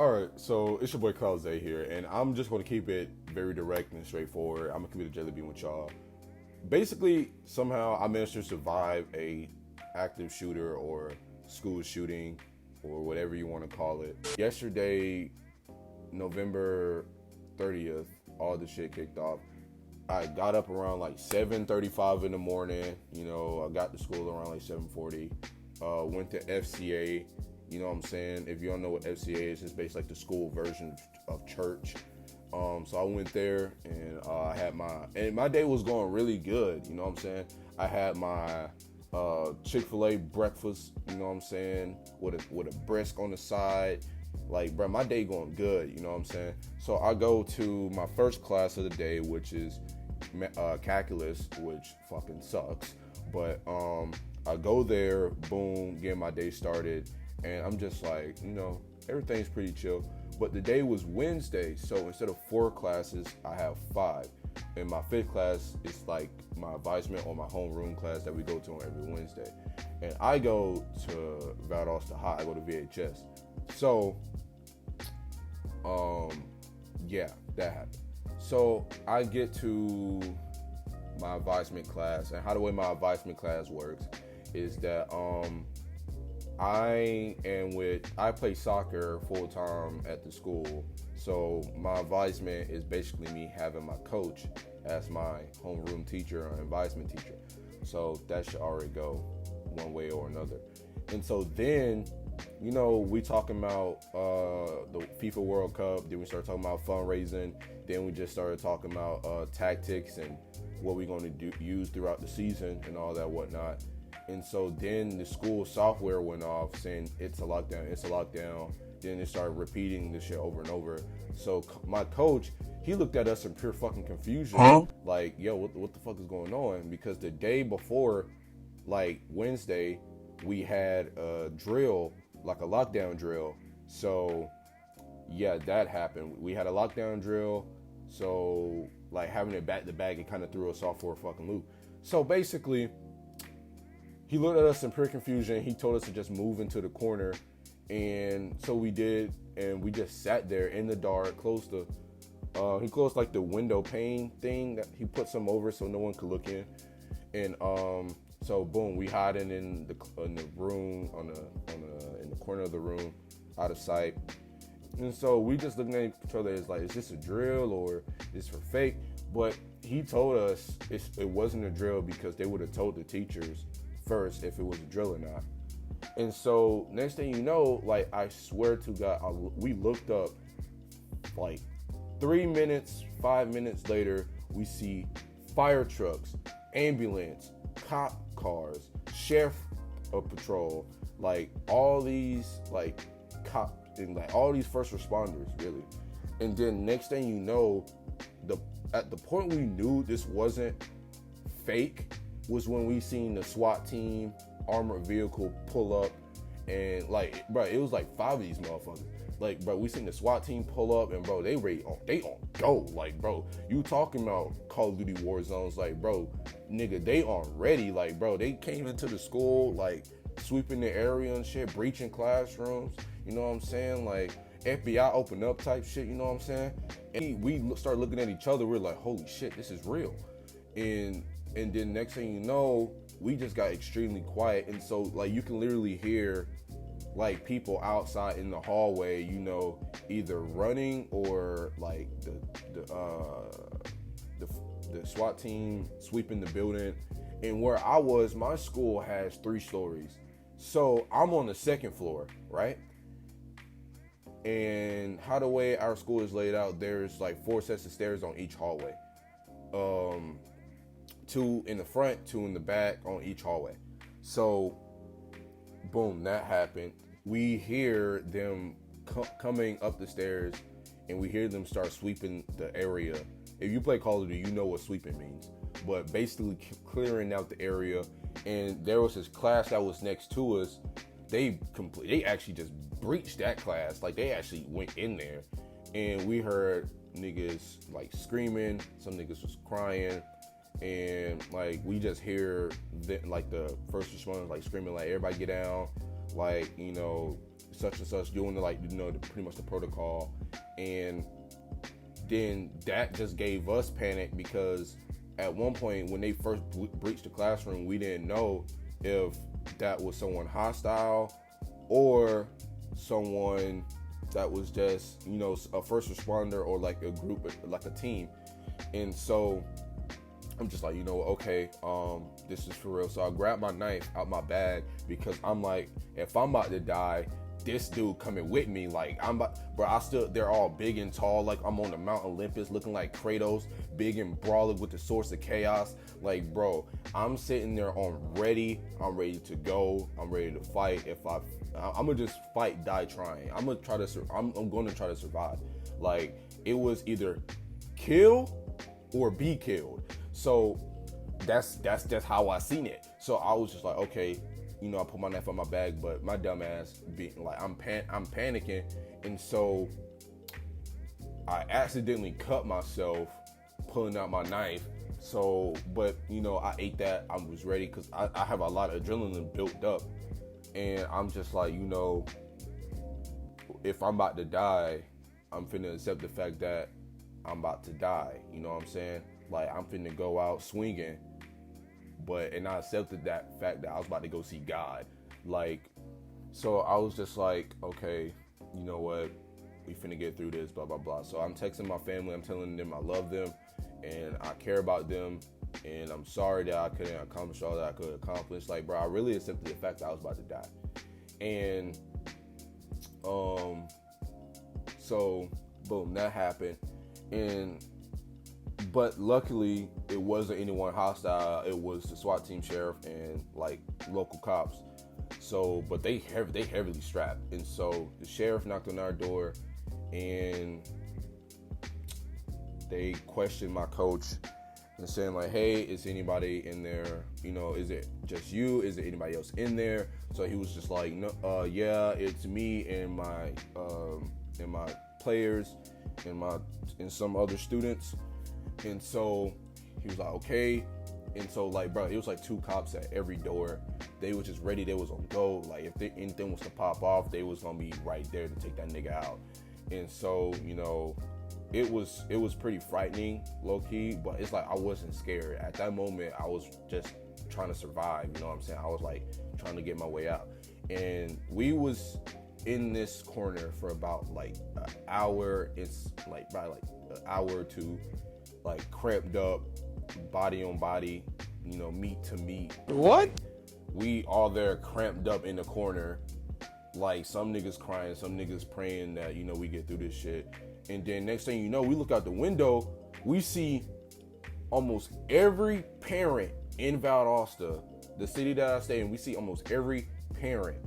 All right, so it's your boy Cloud Zay here, and I'm just going to keep it very direct and straightforward. I'm gonna keep it a jelly bean with y'all. Basically, somehow I managed to survive a active shooter or school shooting or whatever you want to call it. Yesterday, November 30th, all the shit kicked off. I got up around like 7:35 in the morning. I got to school around like 7:40. Went to FCA. You know what I'm saying? If you don't know what FCA is, it's basically like the school version of church. So I went there and I had my day was going really good. You know what I'm saying? I had my Chick-fil-A breakfast. You know what I'm saying? With a brisk on the side. Like, bro, my day going good. You know what I'm saying? So I go to my first class of the day, which is calculus, which fucking sucks. But I go there, boom, get my day started. And I'm just like, everything's pretty chill. But the day was Wednesday, so instead of 4 classes, I have 5. And my 5th class is like my advisement or my homeroom class that we go to on every Wednesday. And I go to Valdosta High, I go to VHS. So, yeah, that happened. So I get to my advisement class, and how the way my advisement class works is that I play soccer full time at the school, so my advisement is basically me having my coach as my homeroom teacher or advisement teacher. So that should already go one way or another. And so then, we talking about the FIFA World Cup. Then we start talking about fundraising. Then we just started talking about tactics and what we're going to use throughout the season and all that whatnot. And so then the school software went off saying it's a lockdown, it's a lockdown. Then they started repeating this shit over and over. So my coach, he looked at us in pure fucking confusion. Huh? Like, yo, what the fuck is going on? Because the day before, like Wednesday, we had a drill, like a lockdown drill. So yeah, that happened. We had a lockdown drill. So like having it back to back, it kind of threw us off for a fucking loop. So basically, he looked at us in pure confusion. He told us to just move into the corner. And so we did. And we just sat there in the dark, he closed like the window pane thing that he put some over so no one could look in. And so boom, we hiding in the room, in the corner of the room, out of sight. And so we just looking at each other as like, is this a drill or is this for fake? But he told us it wasn't a drill because they would have told the teachers first if it was a drill or not. And so next thing you know, like, I swear to God, we looked up like 3 minutes, 5 minutes later, we see fire trucks, ambulance, cop cars, sheriff patrol, like all these like cop and like all these first responders, really. And then next thing you know, at the point we knew this wasn't fake was when we seen the SWAT team armored vehicle pull up, and like, bro, it was like 5 of these motherfuckers. Like, bro, we seen the SWAT team pull up, and bro, they on go. Like, bro, you talking about Call of Duty war zones? Like, bro, nigga, they on ready. Like, bro, they came into the school, like, sweeping the area and shit, breaching classrooms. You know what I'm saying? Like, FBI open up type shit. You know what I'm saying? And we start looking at each other. We're like, holy shit, this is real. And then next thing you know, we just got extremely quiet. And so, like, you can literally hear, like, people outside in the hallway, either running or, like, the SWAT team sweeping the building. And where I was, my school has 3 stories. So I'm on the 2nd floor, right? And how the way our school is laid out, there's, like, 4 sets of stairs on each hallway. 2 in the front, 2 in the back on each hallway. So, boom, that happened. We hear them coming up the stairs, and we hear them start sweeping the area. If you play Call of Duty, you know what sweeping means. But basically clearing out the area. And there was this class that was next to us. They actually just breached that class. Like, they actually went in there. And we heard niggas, like, screaming. Some niggas was crying. And like, we just hear the first responders like screaming, like, everybody get down, like, such and such, doing pretty much the protocol. And then that just gave us panic, because at one point when they first breached the classroom, we didn't know if that was someone hostile or someone that was just, a first responder, or like a group, like a team. And so I'm just like, okay, this is for real. So I grabbed my knife out my bag, because I'm like, if I'm about to die, this dude coming with me, like they're all big and tall, like I'm on the Mount Olympus looking like Kratos, big and brawling with the source of chaos. Like, bro, I'm sitting there I'm ready to go, I'm ready to fight. I'm gonna just fight, die trying. I'm gonna try to survive. Like, it was either kill or be killed. So that's just how I seen it. So I was just like, okay, I put my knife on my bag, but my dumb ass being like, I'm panicking, and so I accidentally cut myself pulling out my knife. So, but I ate that. I was ready, because I have a lot of adrenaline built up, and I'm just like, if I'm about to die, I'm finna accept the fact that I'm about to die. You know what I'm saying? Like, I'm finna go out swinging. And I accepted that fact that I was about to go see God. Like, so I was just like, okay, you know what? We finna get through this, blah, blah, blah. So I'm texting my family. I'm telling them I love them and I care about them. And I'm sorry that I couldn't accomplish all that I could accomplish. Like, bro, I really accepted the fact that I was about to die. And, so boom, that happened. But luckily, it wasn't anyone hostile. It was the SWAT team, sheriff, and like local cops. So, but they heavily strapped. And so the sheriff knocked on our door, and they questioned my coach and saying like, "Hey, is anybody in there? Is it just you? Is there anybody else in there?" So he was just like, "No, yeah, it's me and my players and some other students." And so he was like, okay. And so, like, bro, it was like 2 cops at every door. They was just ready. They was on go. Like, if anything was to pop off, they was gonna be right there to take that nigga out. And so, it was pretty frightening, low key. But it's like, I wasn't scared at that moment. I was just trying to survive. You know what I'm saying? I was like trying to get my way out. And we was in this corner for about like an hour. It's like probably like an hour or 2. Like, cramped up, body on body, meat to meat. What? We all there cramped up in the corner. Like, some niggas crying, some niggas praying that, we get through this shit. And then next thing you know, we look out the window, we see almost every parent in Valdosta, the city that I stay in, we see almost every parent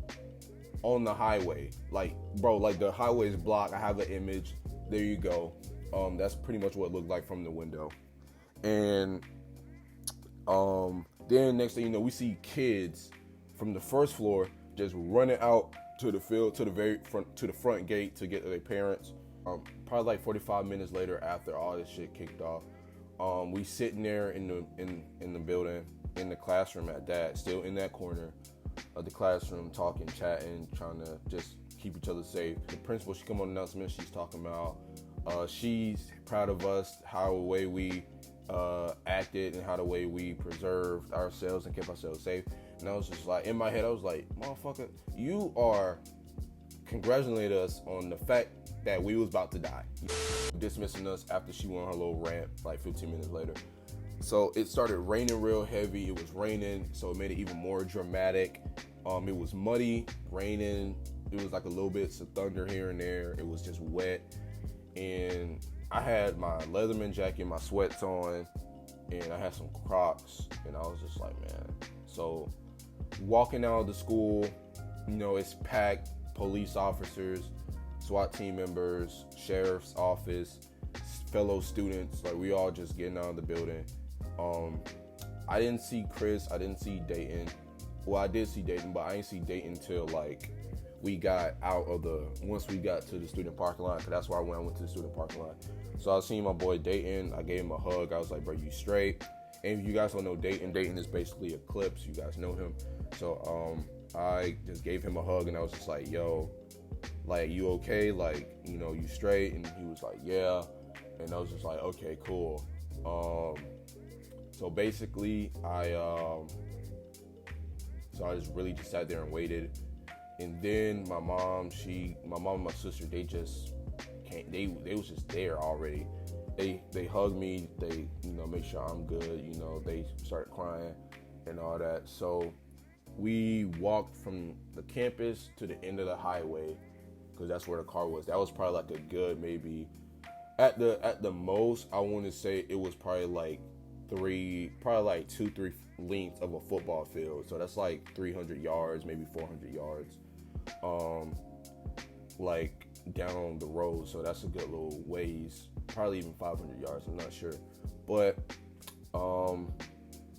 on the highway. Like, bro, like the highway is blocked. I have an image. There you go. That's pretty much what it looked like from the window. And then next thing you know, we see kids from the first floor just running out to the field, to the very front, to the front gate to get to their parents. Probably like 45 minutes later, after all this shit kicked off, we sitting there in the building, in the classroom at that, still in that corner of the classroom, talking, chatting, trying to just keep each other safe. The principal, she come on announcement, she's talking about she's proud of us, how the way we acted and how the way we preserved ourselves and kept ourselves safe. And I was just like, in my head, I was like, motherfucker, you are congratulating us on the fact that we was about to die. Dismissing us after she went on her little rant like 15 minutes later. So it started raining real heavy. It was raining, so it made it even more dramatic. It was muddy, raining. It was like a little bit of thunder here and there. It was just wet. And I had my Leatherman jacket, my sweats on, and I had some Crocs, and I was just like, man. So walking out of the school, it's packed, police officers, SWAT team members, sheriff's office, fellow students, like we all just getting out of the building. I didn't see Chris, I didn't see Dayton. Well, I did see Dayton, but I didn't see Dayton until like we got once we got to the student parking lot, because that's where I went to the student parking lot. So I seen my boy Dayton, I gave him a hug, I was like, bro, you straight? And if you guys don't know Dayton is basically Eclipse, you guys know him. So I just gave him a hug, and I was just like, yo, like, you okay? Like, you straight? And he was like, yeah. And I was just like, okay, cool. So basically, I just really just sat there and waited. And then my mom and my sister, they just came. They was just there already. They hugged me. They make sure I'm good. They started crying and all that. So we walked from the campus to the end of the highway, because that's where the car was. That was probably like a good, maybe at the most, I want to say it was probably like 2-3 lengths of a football field. So that's like 300 yards, maybe 400 yards, like down the road. So that's a good little ways, probably even 500 yards. I'm not sure, but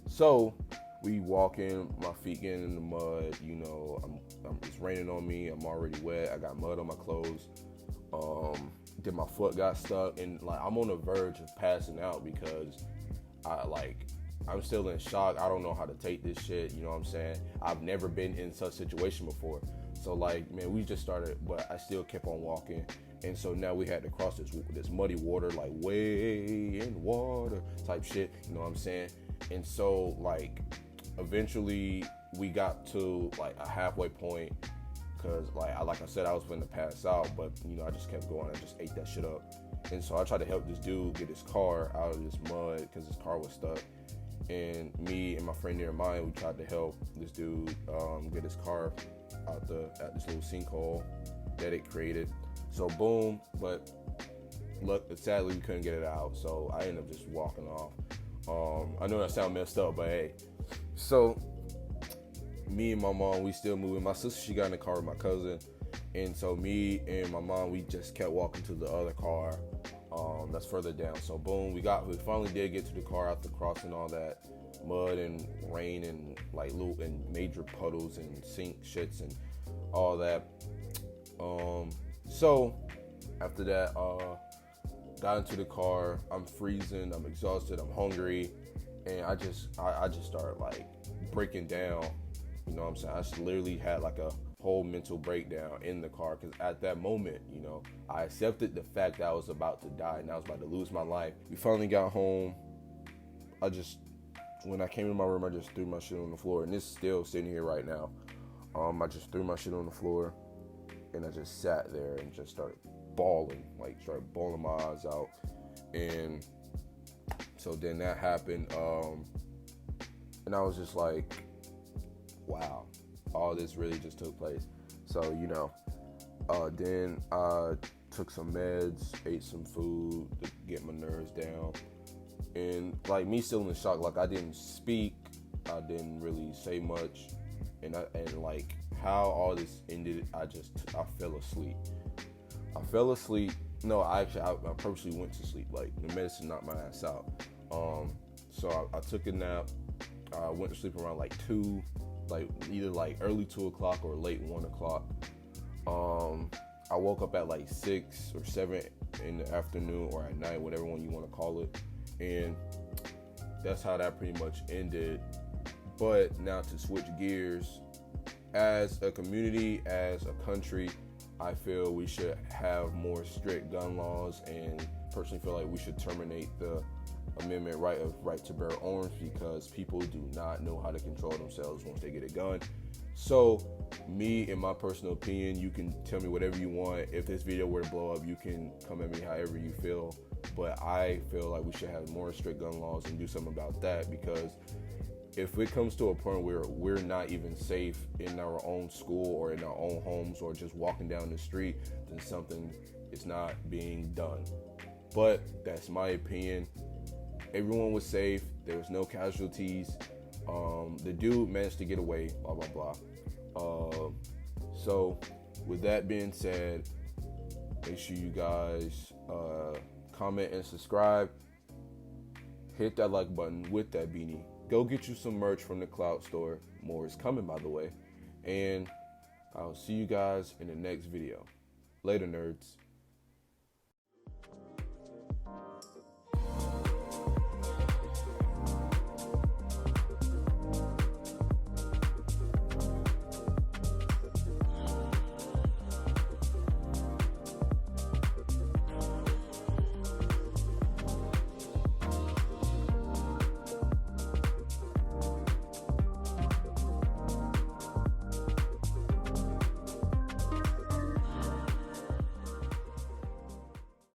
so we walking, my feet getting in the mud. It's raining on me. I'm already wet. I got mud on my clothes. Then my foot got stuck, and like I'm on the verge of passing out because I'm still in shock. I don't know how to take this shit. You know what I'm saying? I've never been in such a situation before. So like, man, we just started, but I still kept on walking. And so now we had to cross this muddy water, like way in water type shit. You know what I'm saying? And so like, eventually we got to like a halfway point, because like I said, I was going to pass out, but I just kept going. I just ate that shit up. And so I tried to help this dude get his car out of this mud, because his car was stuck. And me and my friend near mine, we tried to help this dude get his car out at this little sinkhole that it created. So boom, but look, sadly we couldn't get it out. So I ended up just walking off. I know that sounds messed up, but hey. So me and my mom, we still moving. My sister, she got in the car with my cousin. And so me and my mom, we just kept walking to the other car that's further down. So boom, we finally did get to the car after crossing all that mud and rain and like little and major puddles and sink shits and all that. So after that, got into the car. I'm freezing, I'm exhausted, I'm hungry, and I just started like breaking down. You know what I'm saying? I just literally had like a whole mental breakdown in the car, because at that moment, I accepted the fact that I was about to die and I was about to lose my life. We finally got home. When I came to my room, I just threw my shit on the floor, and this is still sitting here right now. I just threw my shit on the floor, and I just sat there and just started bawling my eyes out. And so then that happened, and I was just like, wow, all this really just took place. So, then I took some meds, ate some food to get my nerves down. And like me still in shock, like I didn't speak, I didn't really say much. And like how all this ended, I fell asleep. No, I purposely went to sleep. Like the medicine knocked my ass out. So I took a nap. I went to sleep around like 2, like either like early 2 o'clock or late 1 o'clock. I woke up at like 6 or 7 in the afternoon or at night, whatever one you want to call it. And that's how that pretty much ended. But now to switch gears, as a community, as a country, I feel we should have more strict gun laws, and personally feel like we should terminate the amendment right to bear arms, because people do not know how to control themselves once they get a gun. So me, in my personal opinion, you can tell me whatever you want. If this video were to blow up, you can come at me however you feel, but I feel like we should have more strict gun laws and do something about that, because if it comes to a point where we're not even safe in our own school or in our own homes or just walking down the street, then something is not being done. But that's my opinion. Everyone was safe. There was no casualties. The dude managed to get away, blah, blah, blah. So with that being said, make sure you guys comment and subscribe. Hit that like button with that beanie. Go get you some merch from the Cloud store. More is coming, by the way. And I'll see you guys in the next video. Later, nerds.